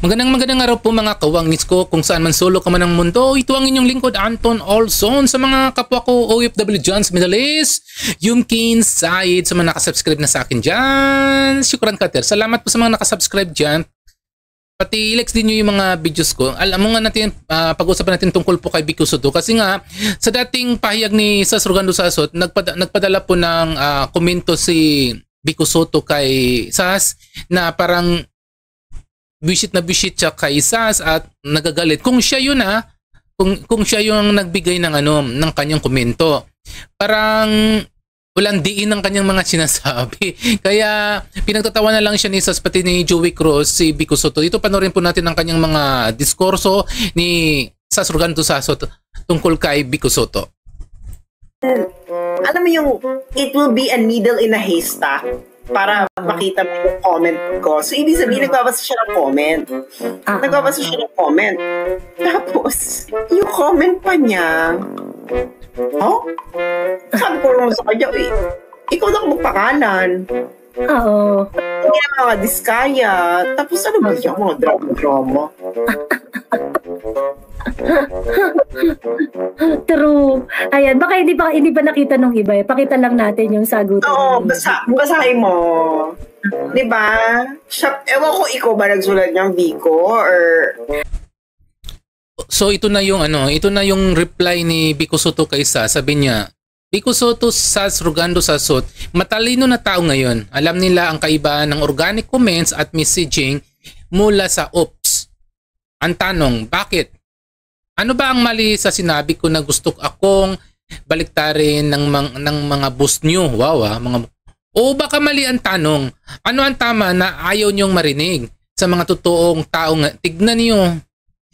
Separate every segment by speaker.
Speaker 1: Magandang araw po mga kawangis ko kung saan man solo ka man ng mundo. Ito ang inyong lingkod Anton Olson sa mga kapwa ko OFW dyan sa Middle East. Yumkin Said sa mga nakasubscribe na sa akin dyan. Syukran Kater. Salamat po sa mga nakasubscribe dyan. Pati i-likes din nyo yung mga videos ko. Alam mo nga natin, pag-usapan natin tungkol po kay Vico Sotto. Kasi nga, sa dating pahayag ni Sas Rogando Sasot, nagpadala po ng komento si Vico Sotto kay Sas na parang bisit na bisit siya kay Sas at nagagalit. Kung siya yun kung siya yung nagbigay ng ng kanyang komento. Parang walang diin ng kanyang mga sinasabi. Kaya pinagtatawa na lang siya ni Sas pati ni Joey Cruz si Vico Sotto. Dito panoorin po natin ang kanyang mga diskurso ni Sas Rogando Sasot tungkol kay Vico Sotto.
Speaker 2: Alam mo yung it will be a needle in a haystack para makita mo yung comment ko. So, ibig sabihin, nagbabasa siya ng comment. Nagbabasa siya ng comment. Tapos, yung comment pa niya, sabi ko lang sa kanya, ikaw na magpakalan.
Speaker 3: Oo.
Speaker 2: Hindi na mga diskaya. Tapos, ano ba yung mga drama-drama?
Speaker 3: True. Ayan, baka hindi pa nakita nung iba eh. Pakita lang natin yung sagutan.
Speaker 2: Oo, basahin mo. Diba? Ewan ko ikaw ba nagsulat niyang Vico or...
Speaker 1: So ito na yung reply ni Vico Sotto kay Sas. Sabi niya, Vico Sotto, Sas Rogando Sasot, matalino na tao ngayon. Alam nila ang kaibahan ng organic comments at messaging mula sa ops. Ang tanong, bakit? Ano ba ang mali sa sinabi ko na gusto akong baliktarin ng mga boss nyo? Wow, o baka mali ang tanong. Ano ang tama na ayaw nyong marinig sa mga totoong taong tignan niyo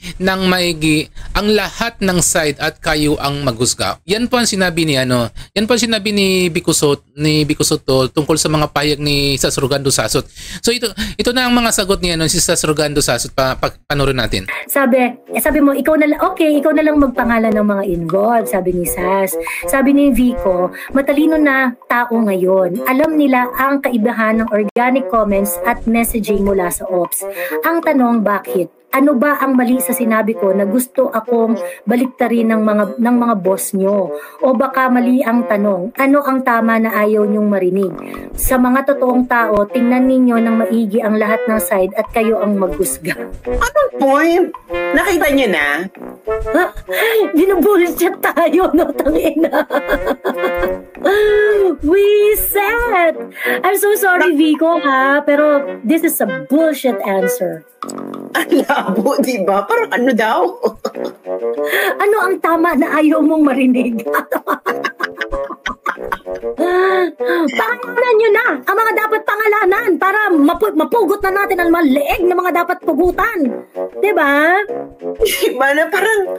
Speaker 1: ng maigi ang lahat ng side at kayo ang maghusga. Yan po ang sinabi ni yan po ang sinabi ni Vico Sotto tungkol sa mga pahayag ni Sas Rogando Sasot. So ito na ang mga sagot ni si Sas Rogando Sasot. Panoorin natin.
Speaker 3: Sabi mo ikaw na lang magpangalan ng mga involved, sabi ni Sas. Sabi ni Vico, matalino na tao ngayon. Alam nila ang kaibahan ng organic comments at messaging mula sa ops. Ang tanong, bakit? Ano ba ang mali sa sinabi ko na gusto akong baliktarin ng mga boss nyo? O baka mali ang tanong, ano ang tama na ayaw nyong marinig? Sa mga totoong tao, tingnan ninyo ng maigi ang lahat ng side at kayo ang maghusga.
Speaker 2: Anong point? Nakita niyo na?
Speaker 3: Binubullshit tayo, no? Tangina. We said! I'm so sorry, Vico, pero this is a bullshit answer.
Speaker 2: Ang labo, diba? Parang ano daw?
Speaker 3: Ano ang tama na ayaw mong marinig? Pangalanan nyo na ang mga dapat pangalanan para mapugot na natin ang maliig na mga dapat pugutan. Diba?
Speaker 2: Diba na parang,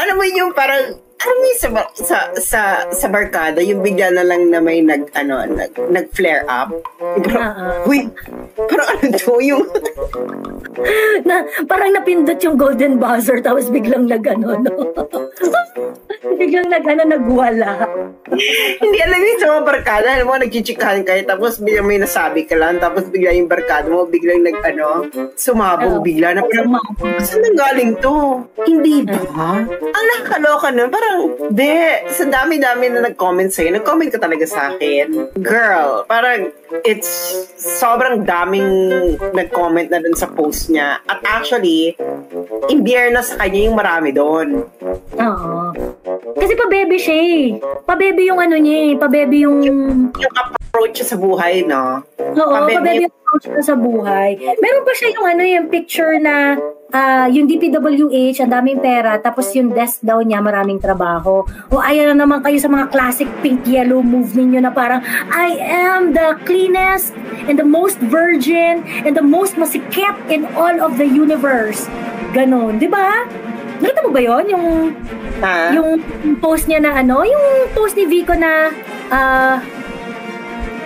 Speaker 2: ano mo yung parang, ano mo sa barkada, yung bigla na lang na may nag-flare up. Uy, parang ano to yung...
Speaker 3: parang napindot yung golden buzzer tapos biglang biglang nagwala.
Speaker 2: Hindi alam yung sa mga barkada, alam mo, nagchichikahan kayo tapos biglang may nasabi ka lang tapos bigla yung barkada mo biglang sumabog bigla na parang, saan nanggaling to? Hindi ba? Ang nakakaloka nun, parang, sa dami-dami na nag-comment sa'yo, nag-comment ka talaga sa akin. Girl, parang, it's sobrang daming nag-comment na dun sa post niya. At actually, in fairness sa kanya yung marami doon.
Speaker 3: Oo. Kasi pa-baby siya eh. Pa-baby yung niya eh. Pa-baby yung
Speaker 2: approach niya sa buhay, no?
Speaker 3: Oo, pa-baby yung approach niya sa buhay. Meron pa siya yung picture na yung DPWH, ang daming pera, tapos yung desk daw niya, maraming trabaho. O ayan na naman kayo sa mga classic pink-yellow move ninyo na parang, I am the cleanest and the most virgin and the most masikip in all of the universe. Ganon, di ba? Nakita mo ba yun? Yung post niya na yung post ni Vico na,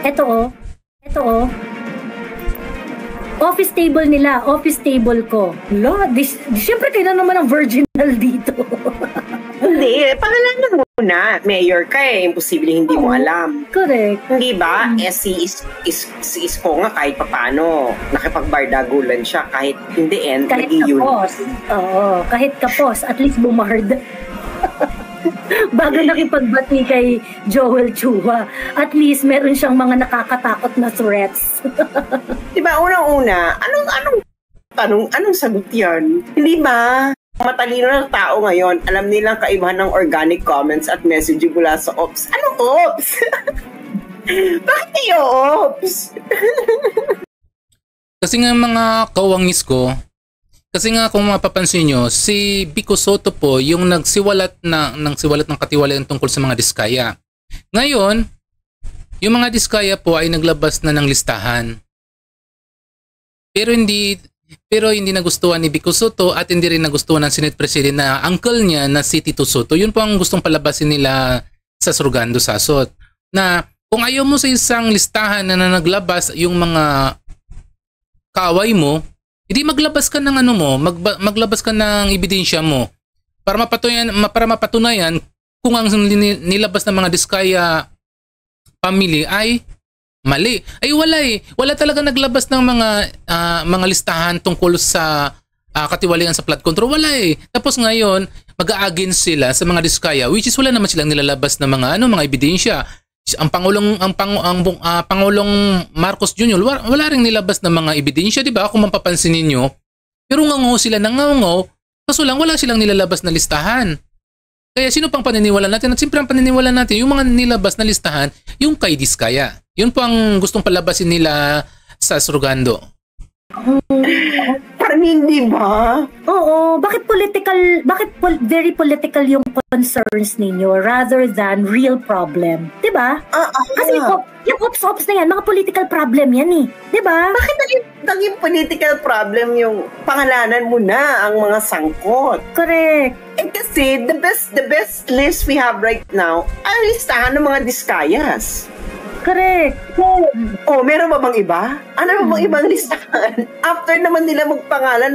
Speaker 3: ito office table nila, office table ko. Lord, siyempre kayo na naman ang virginal dito.
Speaker 2: Hindi, pangalanan mo Una, mayor ka imposible hindi mo alam.
Speaker 3: Correct.
Speaker 2: Hindi ba? Si Isko nga kahit papano, nakipagbardagulan siya kahit in the end,
Speaker 3: kahit
Speaker 2: naging
Speaker 3: kapos. Oo, kahit kapos, at least bumard. Bago nakipagbati kay Joel Chua, at least meron siyang mga nakakatakot na threats.
Speaker 2: Diba, unang-una, anong sagot yan? Hindi ba? Matalino ng tao ngayon, alam nilang kaibahan ng organic comments at messaging mula sa ops. Anong ops? Bakit kayo ops?
Speaker 1: Kasi nga mga kawangis ko, kasi nga kung mapapansin nyo, si Vico Sotto po yung nagsiwalat ng katiwalian tungkol sa mga diskaya. Ngayon, yung mga diskaya po ay naglabas na ng listahan. Pero hindi nagustuhan ni Vico Sotto at hindi rin nagustuhan ng Senate President na uncle niya na si Tito Sotto. Yun po ang gustong palabasin nila sa Surgando Sasot. Na kung ayaw mo sa isang listahan na naglabas yung mga kaaway mo, hindi maglabas ka ng maglabas ka ng ebidensya mo para mapatunayan kung ang nilabas ng mga Diskaya family ay mali. Ay wala wala talaga naglabas ng mga listahan tungkol sa katiwalian sa flood control. Wala Tapos ngayon, mag-a-against sila sa mga Diskaya, which is wala naman silang nilalabas na mga ebidensya. Ang Pangulong Marcos Jr. wala ring nilabas na mga ebidensya, 'di ba? Kung mapapansin niyo. Pero ngangaw sila kaso lang wala silang nilalabas na listahan. Kaya sino pang paniniwala natin? At siyempre ang paniniwala natin, yung mga nilabas na listahan, yung kay Diskaya. Yun po ang gustong palabasin nila sa Surgando.
Speaker 2: Parang hindi ba?
Speaker 3: Oo, bakit very political yung concerns ninyo rather than real problem? Diba? Kasi yung ops na yan, mga political problem yan Diba?
Speaker 2: Bakit naging political problem yung pangalanan mo na ang mga sangkot?
Speaker 3: Correct.
Speaker 2: Kasi the best list we have right now ay listahan ng mga Diskayas.
Speaker 3: Correct.
Speaker 2: Meron ba bang iba? Ano ba bang ibang listahan? After naman magpangalan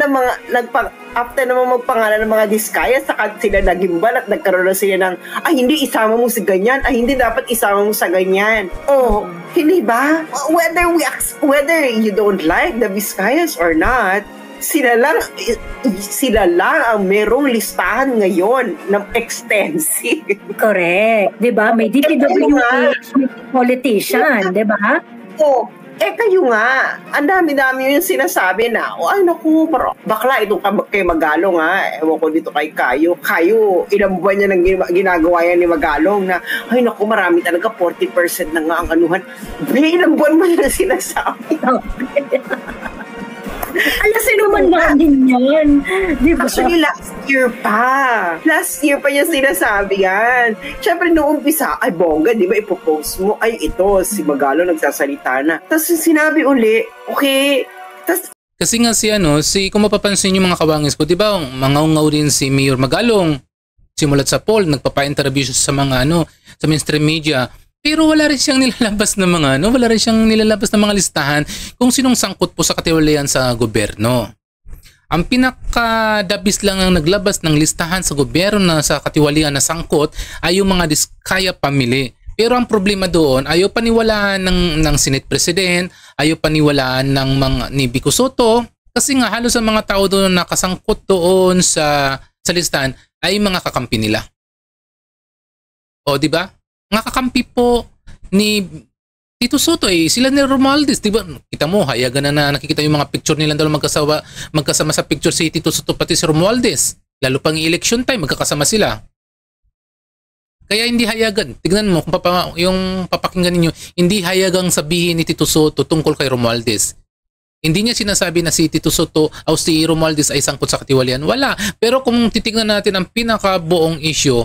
Speaker 2: ng mga Diskaya, saka sila nagimbal at nagkaroon na sila ng, hindi isama mo si ganyan, hindi dapat isama mo sa ganyan. Hindi ba? Whether you don't like the Diskayas or not, sila lang ang merong listahan ngayon ng extensive.
Speaker 3: Correct. Diba? May DPWH politician, diba?
Speaker 2: Kayo nga, ang dami-dami yung sinasabi na, naku, bakla itong kay Magalong ewan ko dito kay Kayo, ilang buwan niya nang ginagawa yan ni Magalong na, naku, marami talaga, 40% na nga ang anuhan. Ilang buwan mo na sinasabi.
Speaker 3: Kasi naman din yan. Diba?
Speaker 2: Actually, last year pa niya sinasabi yan. Siyempre, noong umpisa, bongga, di ba, ipopost mo, ito, si Magalo nagsasalita na. Tapos sinabi uli, okay.
Speaker 1: Kasi nga kung mapapansin yung mga kawangis ko, di ba, mangaungaw din si Mayor Magalong, simulat sa poll, nagpapa-interview sa mga sa mainstream media. Pero wala rin siyang nilalabas na mga listahan kung sinong sangkot po sa katiwalian sa gobyerno. Ang pinakadabis lang ang naglabas ng listahan sa gobyerno na sa katiwalian na sangkot ay yung mga Diskaya family. Pero ang problema doon, ayaw paniwalaan ng Senate President, ayaw paniwalaan ni Vico Sotto, kasi nga halos ang mga tao doon na nakasangkot doon sa listahan ay mga kakampi nila. Di ba? Mga kakampi po ni Tito Sotto sila ni Romualdez, di ba? Kita mo, hayagan na nakikita yung mga picture nila dalawa magkasama sa picture si Tito Sotto pati si Romualdez. Lalo pang election time, magkakasama sila. Kaya hindi hayagan. Tignan mo, kung yung papakinggan ninyo, hindi hayagang sabihin ni Tito Sotto tungkol kay Romualdez. Hindi niya sinasabi na si Tito Sotto o si Romualdez ay sangkot sa katiwalian. Wala. Pero kung titignan natin ang pinakabuong issue,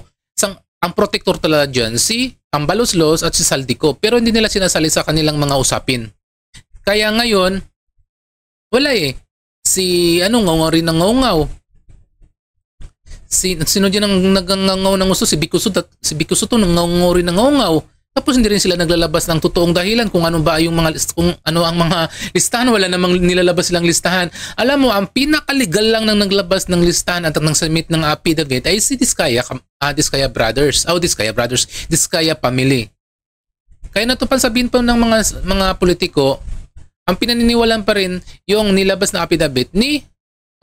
Speaker 1: ang protector talaga dyan, si Tambaloslos at si Saldico. Pero hindi nila sinasali sa kanilang mga usapin. Kaya ngayon, wala Si ngangaw rin ng ngangaw. Sino dyan ang nagngangaw ng gusto? Si Vico Sotto ngangaw rin ng ngangaw. Tapos hindi rin sila naglalabas ng totoong dahilan kung ano ba yung kung ano ang mga listahan. Wala namang nilalabas silang listahan. Alam mo, ang pinakalegal lang nang naglabas ng listahan at nang submit ng affidavit ay si Diskaya Brothers. Diskaya family. Kaya natupan sabihin pa ng mga politiko, ang pinaniniwalaan pa rin yung nilabas na affidavit ni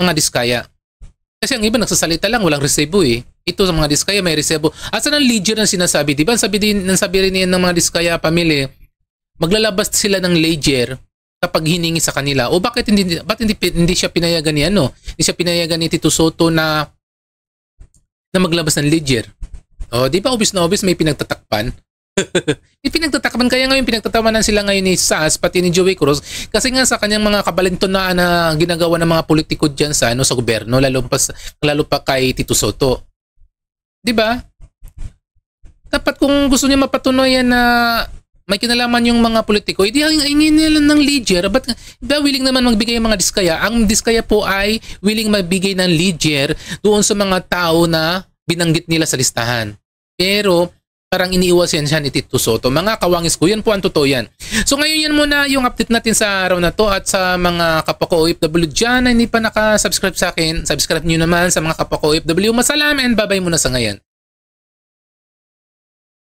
Speaker 1: mga Diskaya. Kasi ang iba nagsasalita lang, walang resebo eh. Ito sa mga Diskaya may resebo. Asa ng ledger na sinasabi? Diba? Sabi rin yan ng mga Diskaya family, maglalabas sila ng ledger kapag hiningi sa kanila. O bakit hindi siya pinayagan ni Hindi siya pinayagan ni Tito Soto na maglabas ng ledger. O, di ba obvious na obvious may pinagtatakpan? Pinagtatakpan kaya ngayon pinagtatawanan sila ngayon ni SAS pati ni Joey Cruz kasi nga sa kanyang mga kabalintunaan na ginagawa ng mga politiko diyan sa gobyerno lalo pa kay Tito Soto. 'Di ba? Dapat kung gusto niya mapatunayan na may kinalaman yung mga politiko, hingin nila ng ledger. But willing naman magbigay ang mga Diskaya. Ang Diskaya po ay willing magbigay ng ledger doon sa mga tao na binanggit nila sa listahan. Pero parang iniiwas yan siya ni Tito Soto. Mga kawangis ko, yan po ang totoo yan. So ngayon yan muna yung update natin sa araw na to at sa mga kapwa ko OFW dyan na hindi pa nakasubscribe sa akin, subscribe nyo naman sa mga kapwa ko OFW. Masalam and bye-bye muna sa ngayon.